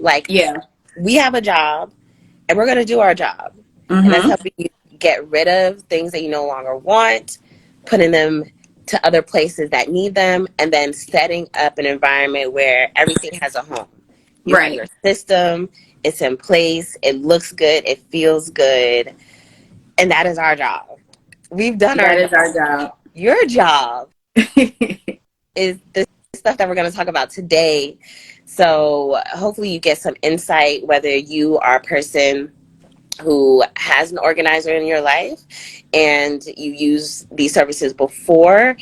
Like, Yeah. we have a job and we're going to do our job. And that's Mm-hmm. helping you get rid of things that you no longer want, putting them to other places that need them, and then setting up an environment where everything has a home. You have Right. your system, it's in place, it looks good, it feels good, and that is our job. We've done our That is our job. job. Your job is the stuff that we're going to talk about today. So hopefully you get some insight, whether you are a person who has an organizer in your life and you use these services before,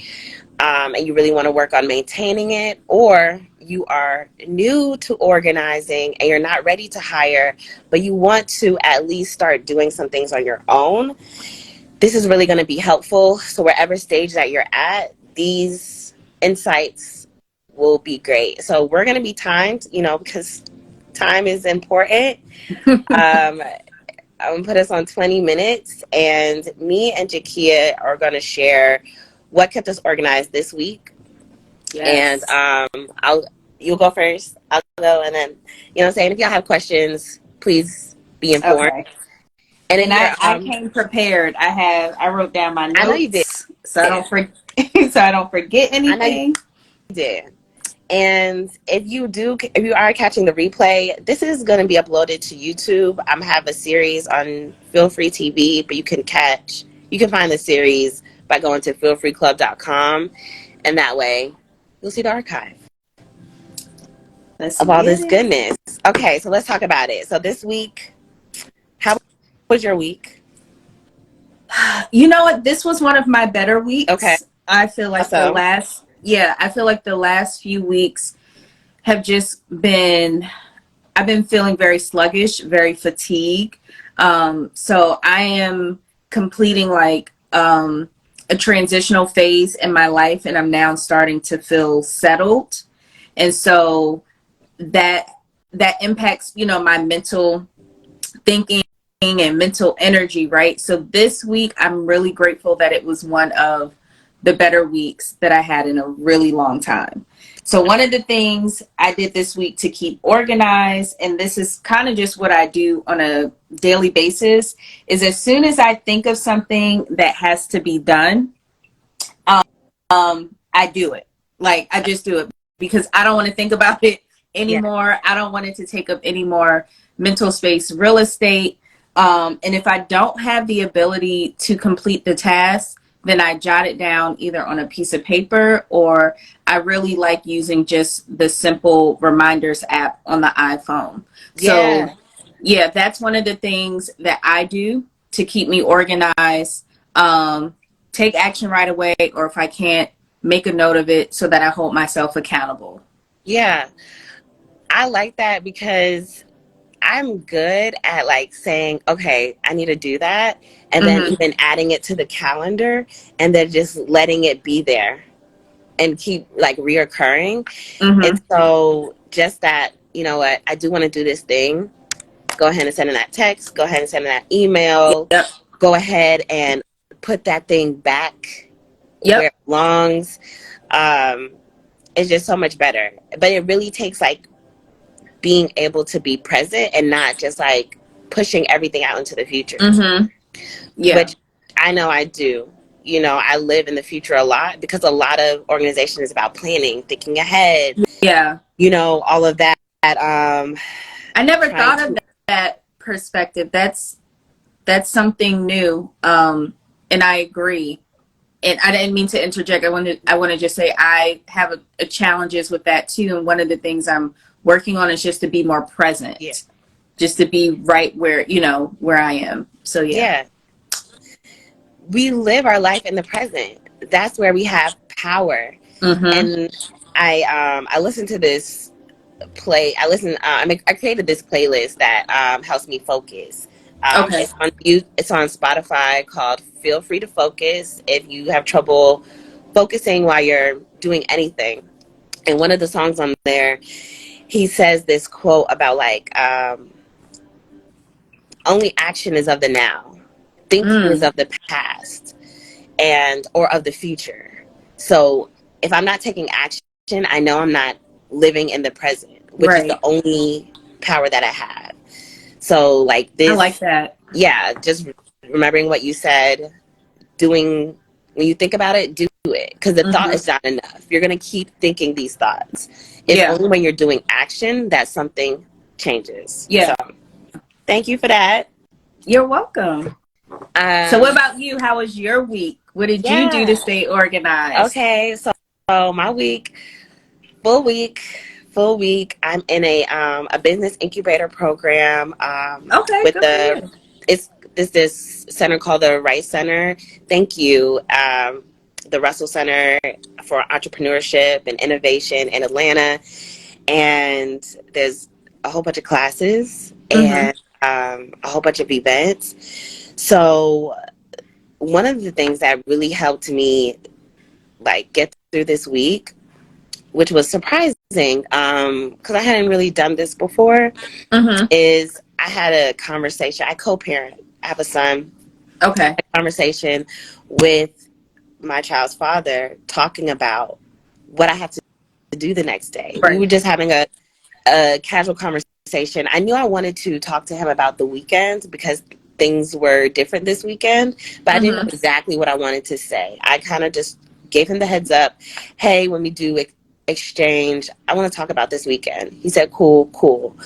and you really want to work on maintaining it, or you are new to organizing and you're not ready to hire, but you want to at least start doing some things on your own. This is really going to be helpful. So wherever stage that you're at, these insights will be great. So we're going to be timed, because time is important. Um, I'm going to put us on 20 minutes, and me and Jakia are going to share what kept us organized this week. And Yes. you'll go first. I'll go, and then, what I'm saying, if y'all have questions, please be informed. Okay. And if And you're, I came prepared. I wrote down my I know you did. notes so I don't so I don't forget I know you anything. did. And if you are catching the replay, this is going to be uploaded to YouTube. I'm have a series on Feel Free TV, but you can find the series by going to feelfreeclub.com, and that way you'll see the archive Let's of all get this it. goodness. Okay, so let's talk about it. So this week, how was your week? You know what? This was one of my better Okay, weeks. I feel like so I feel like the last few weeks have just been, I've been feeling very sluggish, very fatigued. So I am completing a transitional phase in my life, and I'm now starting to feel settled. And so that that impacts, my mental thinking and mental energy, right? So this week, I'm really grateful that it was one of the better weeks that I had in a really long time. So one of the things I did this week to keep organized, and this is kind of just what I do on a daily basis, is as soon as I think of something that has to be done, I do it. Like, I just do it because I don't want to think about it yeah, anymore. I don't want it to take up any more mental space, real estate. And if I don't have the ability to complete the task, then I jot it down either on a piece of paper, or I really like using just the simple reminders app on the iPhone. So yeah, yeah, that's one of the things that I do to keep me organized. Take action right away, or if I can't, make a note of it so that I hold myself accountable. yeah. I like that because I'm good at like saying, okay, I need to do that. And then Mm-hmm. even adding it to the calendar and then just letting it be there and keep like reoccurring. And Mm-hmm. so just that, you know what, I do want to do this thing. Go ahead and send in that text. Go ahead and send in that email. Yep. Go ahead and put that thing back where Yep. it belongs. Um, it's just so much better. But it really takes like being able to be present and not just like pushing everything out into the future, Mm-hmm. Yeah. which I know I do. I live in the future a lot because a lot of organization is about planning, thinking ahead, Yeah. all of that. I never Trying thought of to, that perspective. That's something new. And I agree. And I didn't mean to interject. I want to just say I have a challenges with that too. And one of the things I'm working on is just to be more yeah, present, just to be right where I am. So yeah. yeah. We live our life in the present. That's where we have power. Mm-hmm. And I listen to this I created this playlist that helps me focus. Okay. It's on Spotify called Feel Free to Focus if you have trouble focusing while you're doing anything. And one of the songs on there, he says this quote about like only action is of the now, thinking is Mm. of the past, and or of the future. So if I'm not taking action, I know I'm not living in the present, which is the Right. only power that I have. So like I like this, that. yeah, just remembering what you said, doing, when you think about it, do it, because the thought Mm-hmm. is not enough. You're going to keep thinking these thoughts. It's Yeah. only when you're doing action that something changes. So Yeah. thank you for that. You're welcome. So what um about you? How was your week? What did you do to yeah, stay organized? okay, so my week, full week, full week. I'm in a business incubator program, Okay, with good for you. the, it's this center called the Rice Center. Thank you. The Russell Center for Entrepreneurship and Innovation in Atlanta. And there's a whole bunch of classes Mm-hmm. and a whole bunch of events. So one of the things that really helped me like get through this week, which was surprising, because I hadn't really done this before, Mm-hmm. is I had a conversation. I co-parent. I have a son. Okay. A conversation with my child's father, talking about what I have to do the next day. We Right. were just having a casual conversation. I knew I wanted to talk to him about the weekend because things were different this weekend, but I didn't know Mm-hmm. exactly what I wanted to say. I kind of just gave him the heads up. Hey, when we do exchange, I want to talk about this weekend. He said, cool, cool.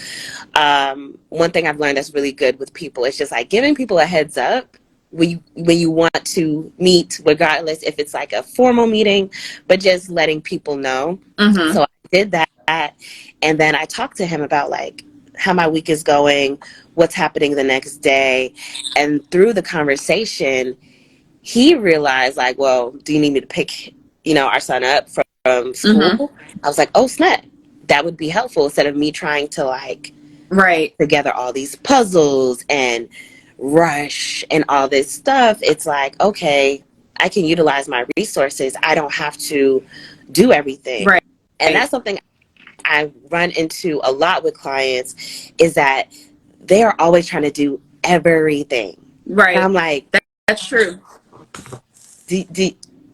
One thing I've learned that's really good with people is just like giving people a heads up when you want to meet, regardless if it's like a formal meeting, but just letting people know. Mm-hmm. So I did that, and then I talked to him about like how my week is going, what's happening the next day, and through the conversation, he realized like, well, do you need me to pick, our son up from Mm-hmm. school? I was like, oh snap, that would be helpful instead of me trying to like Right. together all these puzzles and rush and all this stuff. It's like, okay, I can utilize my resources. I don't have to do everything. Right. And that's something I run into a lot with clients, is that they are always trying to do everything. And Right. I'm like, That's true. do, do,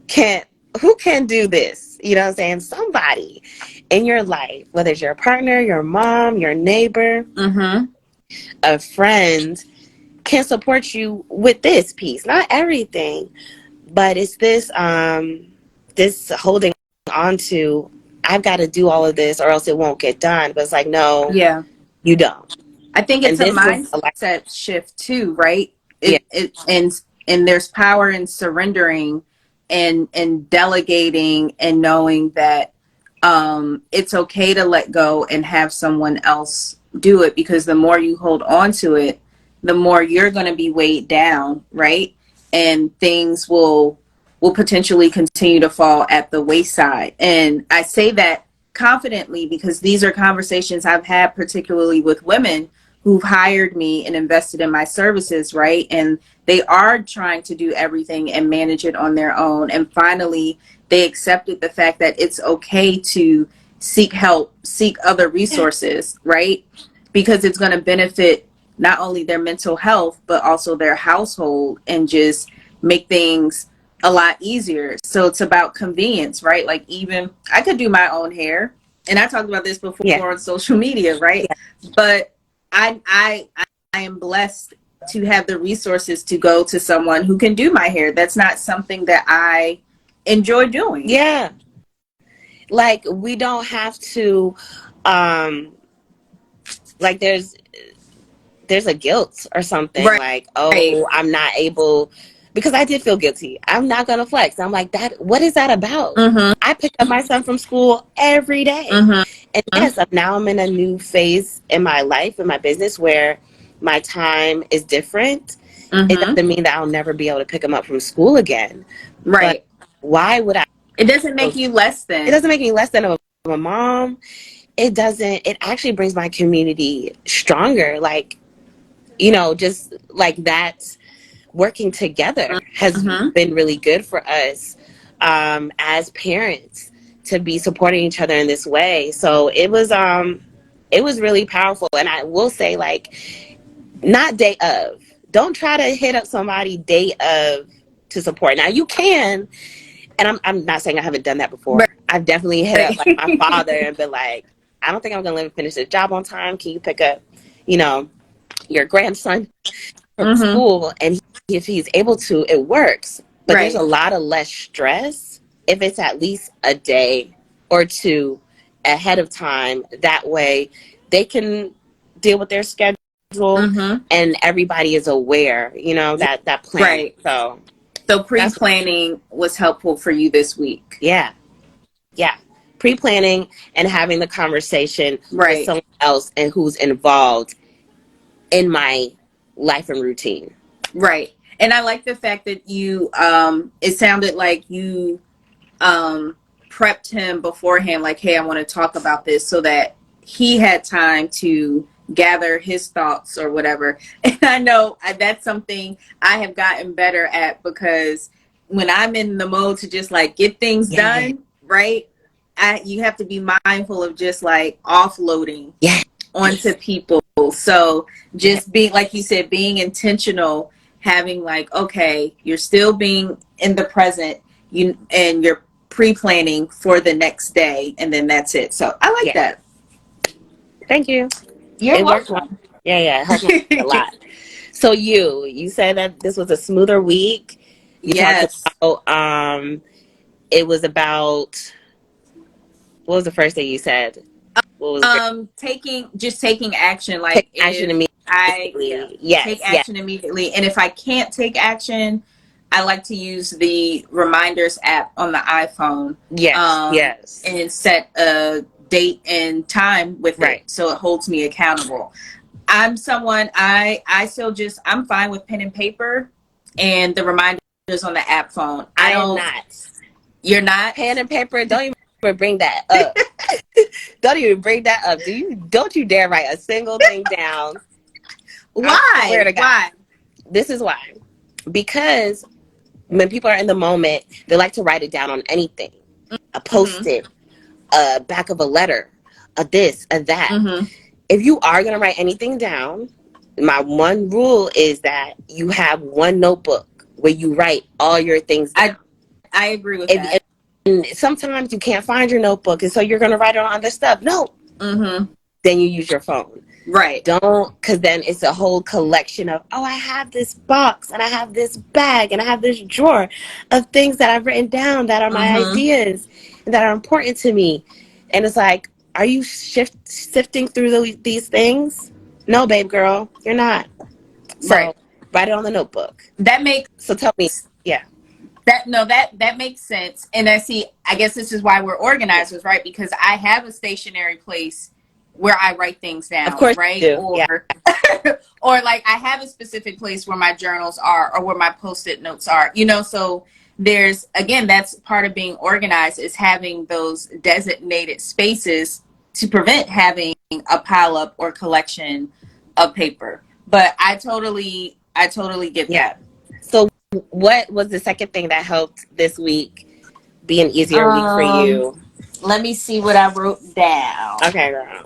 can't, who can do this? You know what I'm saying? Somebody in your life, whether it's your partner, your mom, your neighbor, Mm-hmm. a friend, can support you with this piece. Not everything, but it's this holding on to, I've got to do all of this or else it won't get done. But it's like, no, Yeah. you don't. I think And it's a this was a like, mindset shift too, right? yeah, And there's power in surrendering and delegating and knowing that it's okay to let go and have someone else do it, because the more you hold on to it, the more you're going to be weighed down, right? And things will potentially continue to fall at the wayside. And I say that confidently because these are conversations I've had, particularly with women who've hired me and invested in my services, right? And they are trying to do everything and manage it on their own. And finally, they accepted the fact that it's okay to seek help, seek other resources, right? Because it's going to benefit not only their mental health, but also their household, and just make things a lot easier. So it's about convenience, right? Like, even I could do my own hair, and I talked about this yeah, before on social media, right? yeah, But I am blessed to have the resources to go to someone who can do my hair. That's not something that I enjoy doing. yeah. Like we don't have to, um, like there's a guilt or something Right. like, oh, I'm not able, because I did feel guilty. I'm not gonna flex. I'm like, that, what is that about? Mm-hmm. I pick up my son from school every day. And Mm-hmm. yes, now I'm in a new phase in my life, in my business, where my time is different. It Mm-hmm. doesn't mean that I'll never be able to pick him up from school again. But Right. why would I? It doesn't make you less It than. doesn't make me less than a mom. It doesn't. It actually brings my community stronger. Like, just like that, working together has Mm-hmm. been really good for us, as parents, to be supporting each other in this way. So it was really powerful. And I will say, like, not day of. Don't try to hit up somebody day of to support. Now you can, and I'm not saying I haven't done that before. I've definitely hit up like my father Right. and been like, I don't think I'm gonna finish the job on time. Can you pick up, you know, your grandson from Mm-hmm. school? And if he's able to, it works. But there's a Right. lot of less stress if it's at least a day or two ahead of time. That way they can deal with their schedule Mm-hmm. and everybody is aware, that planning. Right. So So that's, pre-planning was helpful for you this week. yeah, yeah. Pre-planning and having the conversation with Right. someone else and who's involved in my life and routine. Right. And I like the fact that you it sounded like you um prepped him beforehand, like, hey, I want to talk about this, so that he had time to gather his thoughts or whatever. And I know that's something I have gotten better at, because when I'm in the mode to just like get things Yeah. done, right? You have to be mindful of just like offloading Yes. onto people. So Yes. just being, like you said, being intentional, having like, okay, you're still being in the present, and you're pre-planning for the next day, and then that's it. So I like Yeah. that. Thank you. You're It worked well. welcome. Yeah, yeah. It helped me a lot. So you said that this was a smoother week. You talked Yes. about it was about, what was the first thing you said? What was great? Taking action. Take Like, action if yeah, immediately. take Yes, yes, action immediately. And if I can't take action, I like to use the reminders app on the iPhone, yes, yes. and set a date and time with it, Right. so it holds me accountable. I'm someone, I still just, I'm fine with pen and paper and the reminders on the app phone. I I am don't. not. You're not. Pen and paper, don't even bring that up. Don't even bring that up. Don't you dare write a single thing down. I swear Why? to God. Why? This is why. Because when people are in the moment, they like to write it down on anything. A Mm-hmm. post-it, a back of a letter, a this, a that. Mm-hmm. If you are going to write anything down, my one rule is that you have one notebook where you write all your things I down. I agree with If, that. and sometimes you can't find your notebook, and so you're going to write it on other stuff. No, Mm-hmm. then you use your phone. Right. Don't, because then it's a whole collection of, oh, I have this box and I have this bag and I have this drawer of things that I've written down that are my Mm-hmm. ideas and that are important to me. And it's like, are you sifting through these things? No, babe girl, you're not. Right. So write it on the notebook. That makes So tell me, yeah, that no that makes sense. And I see, I guess this is why we're yeah. organizers, right? Because I have a stationary place where I write things Of down, course right? you do. Yeah, Or like I have a specific place where my journals are, or where my post-it notes are, so there's, again, that's part of being organized, is having those designated spaces to prevent having a pile up or collection of paper. But I totally get yeah. that. So what was the second thing that helped this week be an easier week for Um, you? Let me see what I wrote down. Okay, girl.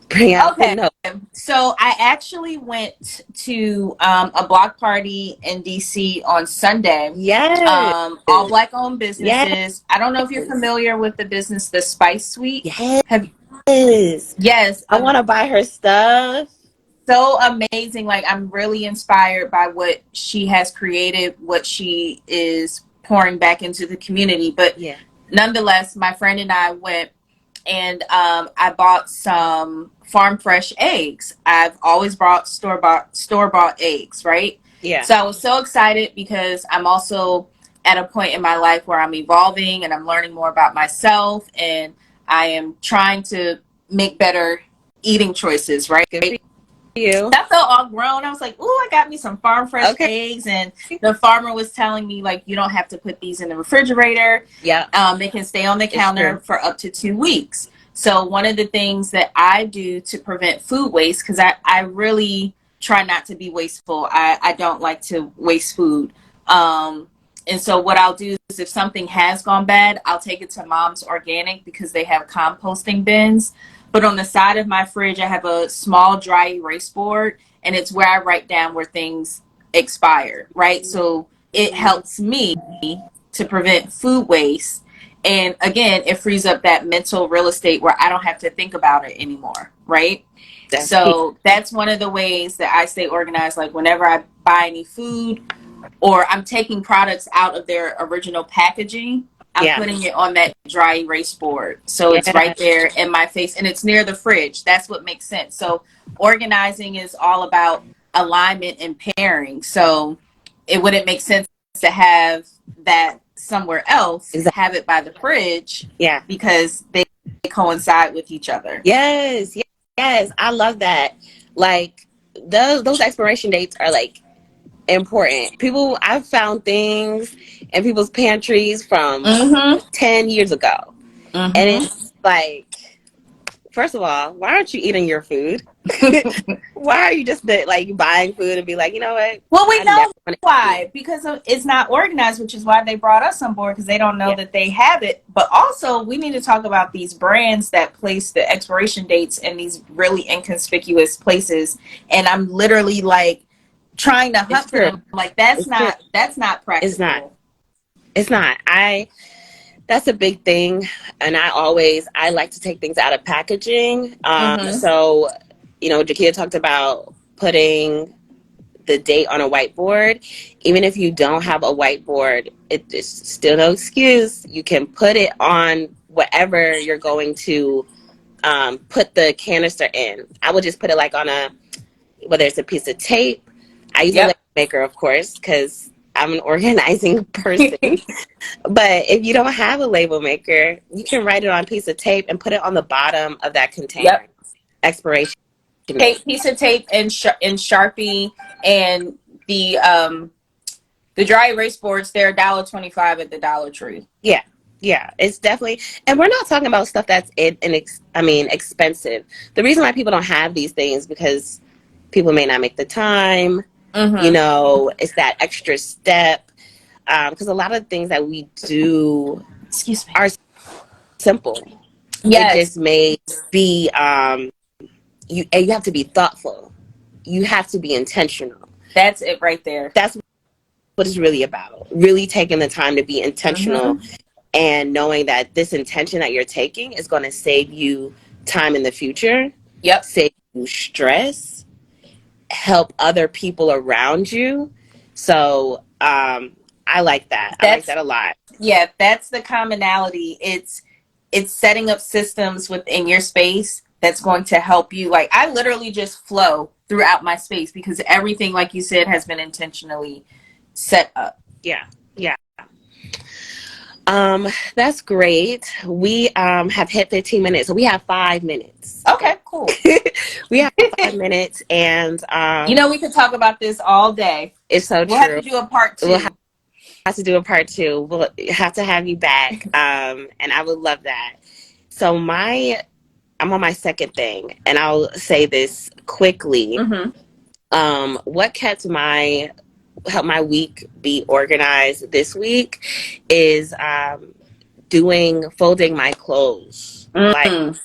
Bring out the Okay. note. So I actually went to a block party in DC on Sunday. Yes. All black owned Yes. businesses. I don't know if you're familiar with the business, The Spice Suite. Yes. Have Yes, I want to buy her stuff. so amazing. Like, I'm really inspired by what she has created, what she is pouring back into the community. But Yeah. nonetheless, my friend and I went, and I bought some farm fresh eggs. I've always bought store bought eggs, right? Yeah. So I was so excited, because I'm also at a point in my life where I'm evolving and I'm learning more about myself, and I am trying to make better eating choices, right? Good for you. I felt all grown. I was like, "Ooh, I got me some farm fresh Okay. eggs," and the farmer was telling me, like, you don't have to put these in the refrigerator. Yeah. They can stay on the It's counter true. for up to 2 weeks. So one of the things that I do to prevent food waste, because I really try not to be wasteful. I don't like to waste food. And so what I'll do is, if something has gone bad, I'll take it to Mom's Organic, because they have composting bins. But on the side of my fridge, I have a small dry erase board, and it's where I write down where things expire, right? So it helps me to prevent food waste. And again, it frees up that mental real estate where I don't have to think about it anymore, right? That's key. So that's one of the ways that I stay organized. Like whenever I buy any food or I'm taking products out of their original packaging, I'm Yeah. putting it on that dry erase board. So it's Yeah. right there in my face and it's near the fridge. That's what makes sense. So organizing is all about alignment and pairing. So it wouldn't make sense to have that somewhere else, Exactly. have it by the fridge Yeah. because they coincide with each other. Yes. Yes. I love that. Like those expiration dates are like important. People, I've found things in people's pantries from Mm-hmm. 10 years ago. And Mm-hmm. it's like, first of all, why aren't you eating your food? Why are you just like buying food and be like, you know what? Well, we I never know want to eat. why, because it's not organized, which is why they brought us on board because they don't know Yeah, that they have it. But also, we need to talk about these brands that place the expiration dates in these really inconspicuous places. And I'm literally like trying to it's hunt for true. them. Like that's It's true. not It's not. practical. It's not. That's a big thing. And I like to take things out of packaging. Mm-hmm. So, Jakia talked about putting the date on a whiteboard. Even if you don't have a whiteboard, it's still no excuse. You can put it on whatever you're going to put the canister in. I would just put it like on whether it's a piece of tape. I use a label Yep. maker, of course, because I'm an organizing person. But if you don't have a label maker, you can write it on a piece of tape and put it on the bottom of that container. Yep. Expiration date. Tape, piece of tape, and Sharpie, and the dry erase boards. They're $1.25 at the Dollar Tree. Yeah. Yeah, it's definitely, and we're not talking about stuff that's expensive. The reason why people don't have these things because people may not make the time. Mm-hmm. It's that extra step. Because a lot of things that we do Excuse me. are simple. It Yes, just may be you have to be thoughtful. You have to be intentional. that's it right there. That's what it's really about. Really taking the time to be intentional Mm-hmm. and knowing that this intention that you're taking is going to save you time in the future, Yep. save you stress, help other people around you. So I like that. I like That's that a lot. yeah, that's the commonality. It's setting up systems within your space that's going to help you. Like I literally just flow throughout my space because everything, like you said, has been intentionally set up. Yeah. Yeah. That's great. We have hit 15 minutes. So we have 5 minutes. Okay, cool. We have 5 minutes and We could talk about this all day. it's so We'll have true. to do a part We'll have two. to do a part two. We'll have to have you back. And I would love that. So I'm on my second thing, and I'll say this quickly. Mm-hmm. What kept help my week be organized this week is folding my clothes. Like Mm.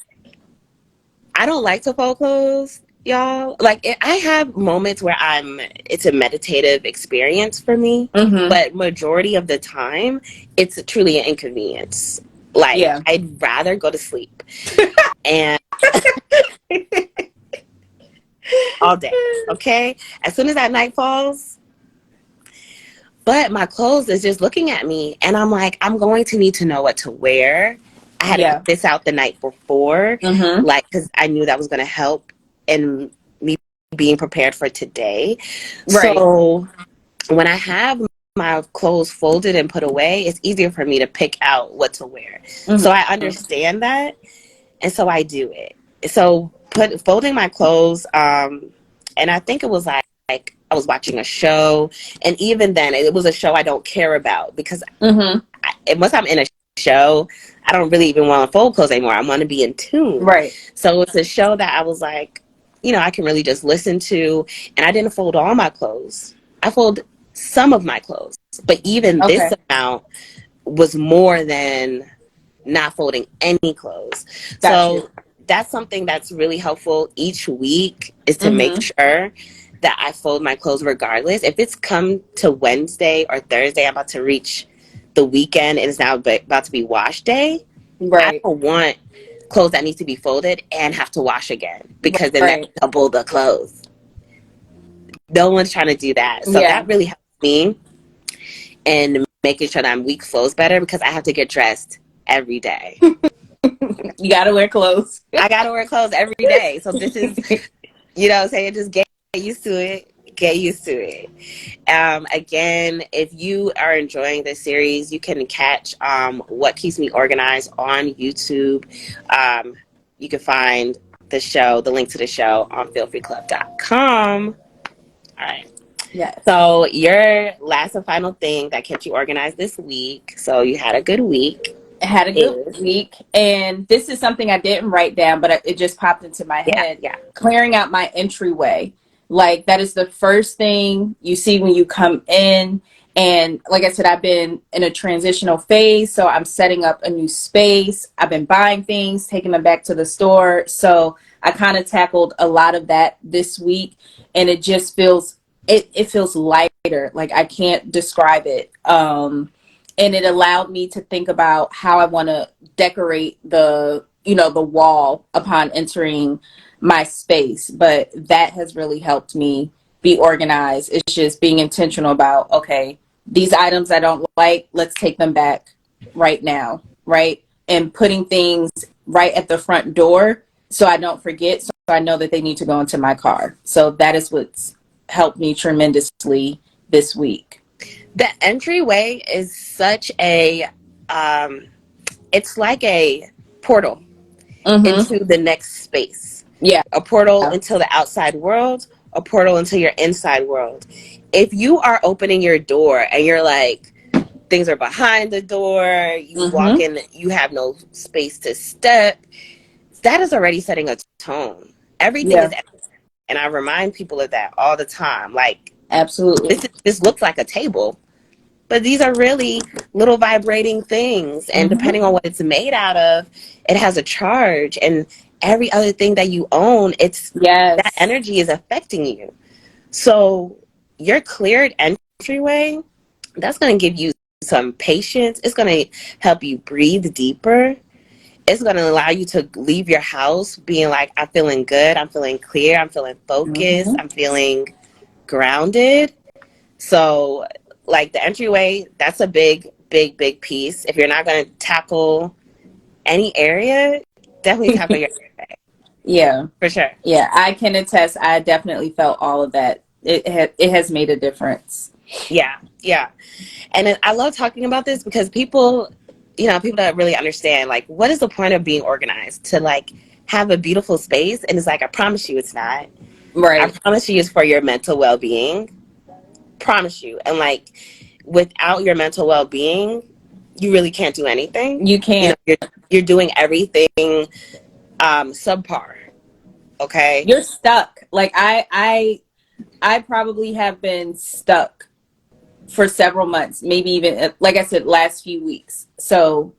I don't like to fold clothes, y'all. Like I have moments where it's a meditative experience for me, Mm-hmm. but majority of the time it's truly an inconvenience. Like Yeah. I'd rather go to sleep and all day. Okay? As soon as that night falls, but my clothes is just looking at me and I'm like, I'm going to need to know what to wear. I had to Yeah. pick this out the night before, Mm-hmm. like, because I knew that was going to help in me being prepared for today. Right. So when I have my clothes folded and put away, it's easier for me to pick out what to wear. So I Mm-hmm. understand that. And so I do it. So folding my clothes, and I think it was like I was watching a show, and even then, it was a show I don't care about because Mm-hmm. once I'm in a show, I don't really even want to fold clothes anymore. I want to be in tune. Right. So it's a show that I was like, I can really just listen to, and I didn't fold all my clothes. I fold some of my clothes, but even this Okay. amount was more than not folding any clothes. Got you. So that's something that's really helpful each week is to make Mm-hmm. sure that I fold my clothes regardless. If it's come to Wednesday or Thursday, I'm about to reach the weekend and it's now about to be wash day, I Right. don't want clothes that need to be folded and have to wash again, because then that Right. double the clothes. No one's trying to do that. So Yeah. that really helps me in making sure that week flows better, because I have to get dressed every day. You gotta wear clothes. I gotta wear clothes every day. So this is, you know what I'm saying, just get used to it. Get used to it. Again, if you are enjoying this series, you can catch What Keeps Me Organized on YouTube. You can find the link to the show on feelfreeclub.com. All right. Yes. So your last and final thing that kept you organized this week, so you had a good week, Had a good is, week, and this is something I didn't write down, but it just popped into my yeah, head. yeah, Clearing out my entryway. Like, that is the first thing you see when you come in. And like I said, I've been in a transitional phase, so I'm setting up a new space. I've been buying things, taking them back to the store. So I kind of tackled a lot of that this week, and it just feels it feels lighter. Like, I can't describe it. And it allowed me to think about how I want to decorate the wall upon entering my space. But that has really helped me be organized. It's just being intentional about, okay, these items I don't like, let's take them back right now, right? And putting things right at the front door so I don't forget, so I know that they need to go into my car. So that is what's helped me tremendously this week. the entryway is such a um, it's like a portal Mm-hmm. into the next space, Yeah. a portal into the outside world, a portal into your inside world. If you are opening your door and you're like, things are behind the door, you walk Mm-hmm. in, you have no space to step, that is already setting a tone. Everything is, Yeah, and I remind people of that all the time. Like, absolutely. this looks like a table, but these are really little vibrating things. And Mm-hmm. depending on what it's made out of, it has a charge. And every other thing that you own, it's that Yes. energy is affecting you. So your cleared entryway, that's going to give you some patience. It's going to help you breathe deeper. It's going to allow you to leave your house being like, I'm feeling good. I'm feeling clear. I'm feeling focused. Mm-hmm. I'm feeling grounded. So, like, the entryway, that's a big, big, big piece. If you're not going to tackle any area, definitely tackle your entryway Yeah, for sure. yeah. I can attest. I definitely felt all of that. It has made a difference. Yeah, yeah. And then I love talking about this because people, people don't really understand, like, what is the point of being organized? To, like, have a beautiful space. And it's like, I promise you it's not. I Right. promise you it's for your mental well being. Promise you. And, like, without your mental well being, you really can't do anything. You can't. You're doing everything subpar. Okay. You're stuck. Like, I probably have been stuck for several months, maybe even, like I said, last few weeks. So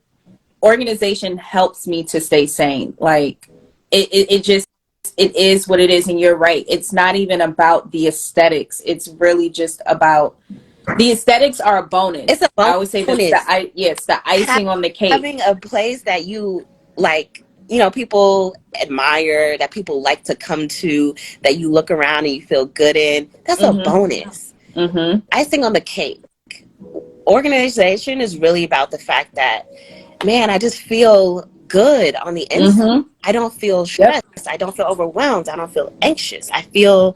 organization helps me to stay sane. Like, it just, it is what it is. And you're right. It's not even about the aesthetics. It's really just about, the aesthetics are a It's bonus. a I always say that's bonus. it's the icing on the cake. Having a place that you like, people admire, that people like to come to, that you look around and you feel good in, that's a Mm-hmm. bonus. Mm-hmm. Icing on the cake. Organization is really about the fact that, man, I just feel good on the inside. Mm-hmm. I don't feel Yep. stressed. I don't feel overwhelmed. I don't feel anxious. I feel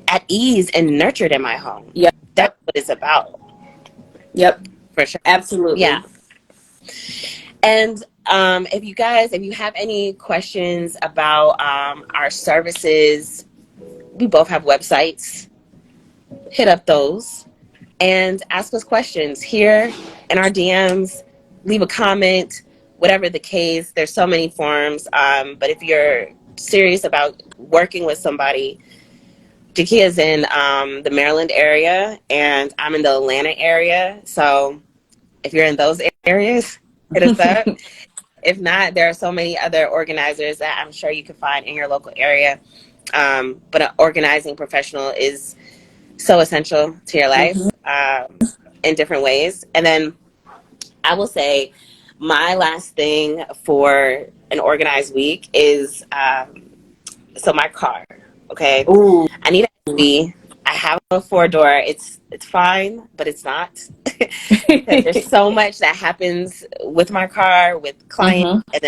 at ease and nurtured in my home. Yep. That's what it's about, Yep. for sure. Yeah. Absolutely. And if you have any questions about our services, we both have websites. Hit up those and ask us questions here in our DMs. Leave a comment, whatever the case. There's so many forms. But if you're serious about working with somebody, Jakia is in the Maryland area, and I'm in the Atlanta area. So if you're in those areas, hit us up. If not, there are so many other organizers that I'm sure you can find in your local area. But an organizing professional is so essential to your life Mm-hmm. in different ways. And then I will say my last thing for an organized week is so my car. Okay, Ooh. I need a SUV. I have a four door. It's fine, but it's not because there's so much that happens with my car, with clients, Mm-hmm. and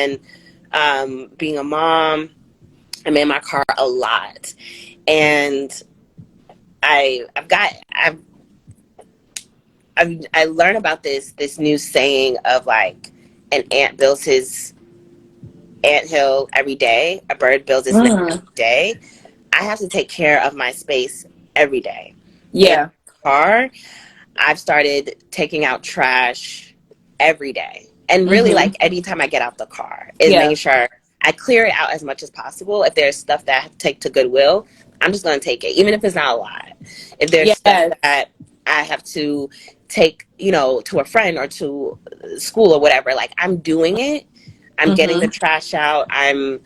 then being a mom. I'm in my car a lot, and I learned about this new saying of like an ant builds his ant hill every day, a bird builds its nest Mm. every day. I have to take care of my space every day. In Yeah. my car, I've started taking out trash every day. And really, Mm-hmm. like, anytime I get out the car, is Yeah. making sure I clear it out as much as possible. If there's stuff that I have to take to Goodwill, I'm just going to take it, even if it's not a lot. If there's stuff Yes. that I have to take, to a friend or to school or whatever, like, I'm doing it. I'm getting the Mm-hmm. trash out. I'm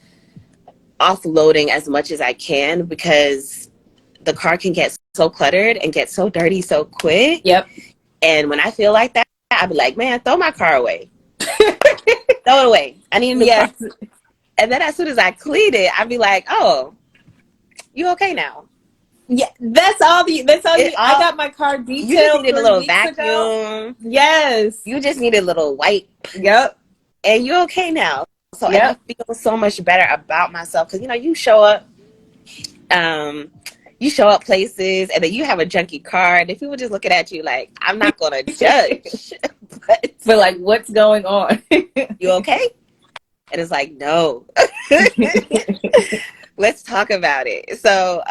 offloading as much as I can because the car can get so cluttered and get so dirty so quick. Yep. And when I feel like that, I'll be like, man, throw my car away. Throw it away. I need a new car. Yes. And then as soon as I clean it, I'll be like, oh, you okay now? Yeah. That's all It I all got my car You just detailed needed a 3 little weeks ago. vacuum. Yes. You just needed a little wipe, Yep. and you're okay now. So, and I Yep. feel so much better about myself because um, you show up places, and then you have a junky car, and if people just looking at you like, I'm not gonna judge, but But like, what's going on? you okay? And it's like, no. Let's talk about it. So,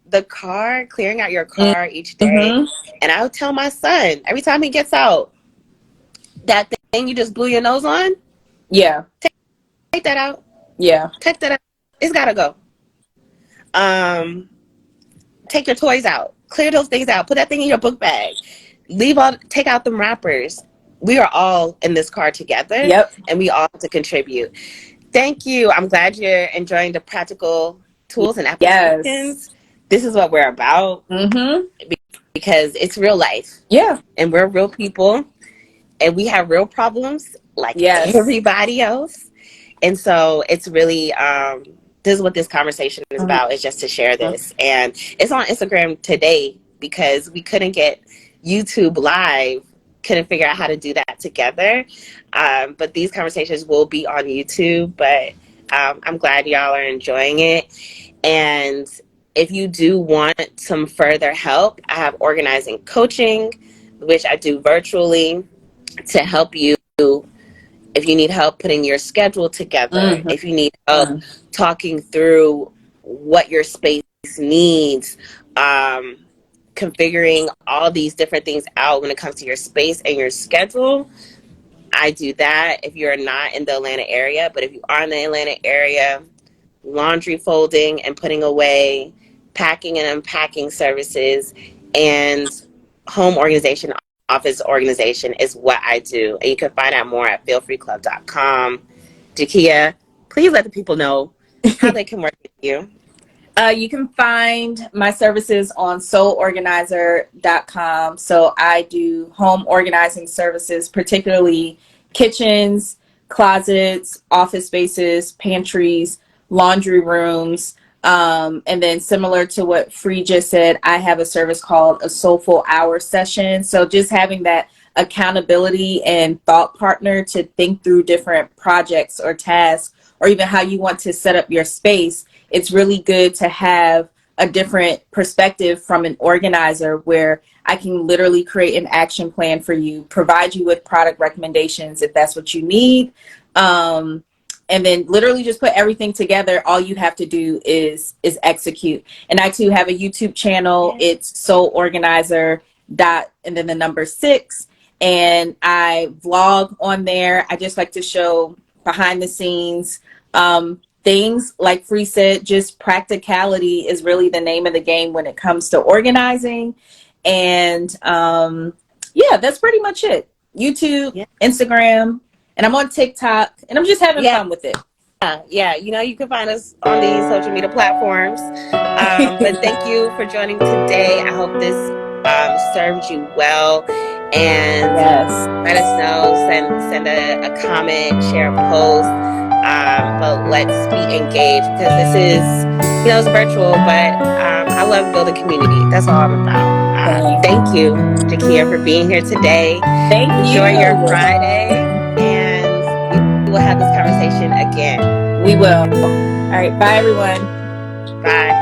the car, clearing out your car each day. Mm-hmm. And I would tell my son every time he gets out, that thing you just blew your nose on, Yeah. take that out. Yeah. Take that out. It's gotta go. Um, take your toys out. Clear those things out. Put that thing in your book bag. Take out them wrappers. We are all in this car together, Yep. and we all have to contribute. Thank you. I'm glad you're enjoying the practical tools and Yes. applications. This is what we're about Mm-hmm. because it's real life Yeah. and we're real people and we have real problems like Yes. everybody else. And so it's really, this is what this conversation is about, is just to share this. And it's on Instagram today because we couldn't get YouTube live, couldn't figure out how to do that together. But these conversations will be on YouTube. But I'm glad y'all are enjoying it. And if you do want some further help, I have organizing coaching, which I do virtually to help you if you need help putting your schedule together, Mm-hmm. if you need help talking through what your space needs, configuring all these different things out when it comes to your space and your schedule, I do that. If you're not in the Atlanta area, but if you are in the Atlanta area, laundry folding and putting away, packing and unpacking services, and home organization, office organization is what I do. And you can find out more at feelfreeclub.com. Jakia, please let the people know how they can work with you. You can find my services on soleorganizer.com. So I do home organizing services, particularly kitchens, closets, office spaces, pantries, laundry rooms. And then similar to what Free just said, I have a service called a Soulful Hour Session. So just having that accountability and thought partner to think through different projects or tasks, or even how you want to set up your space, it's really good to have a different perspective from an organizer where I can literally create an action plan for you, provide you with product recommendations if that's what you need. And then literally just put everything together. All you have to do is execute. And I too have a YouTube channel. Yeah. It's Sole Organizer dot and then the number 6. And I vlog on there. I just like to show behind the scenes things. Like Free said, just practicality is really the name of the game when it comes to organizing. And yeah, that's pretty much it. YouTube, Yeah. Instagram, and I'm on TikTok, and I'm just having Yeah. fun with it. Yeah, you can find us on these social media platforms. But thank you for joining today. I hope this served you well. and Yes. let us know. Send a comment, share a post. But let's be engaged because this is, it's virtual, but I love building community. That's all I'm about. Same. Thank you, Jakia, for being here today. Thank Enjoy your you. Friday, and we will have this conversation again. We will. All right. Bye, everyone. Bye.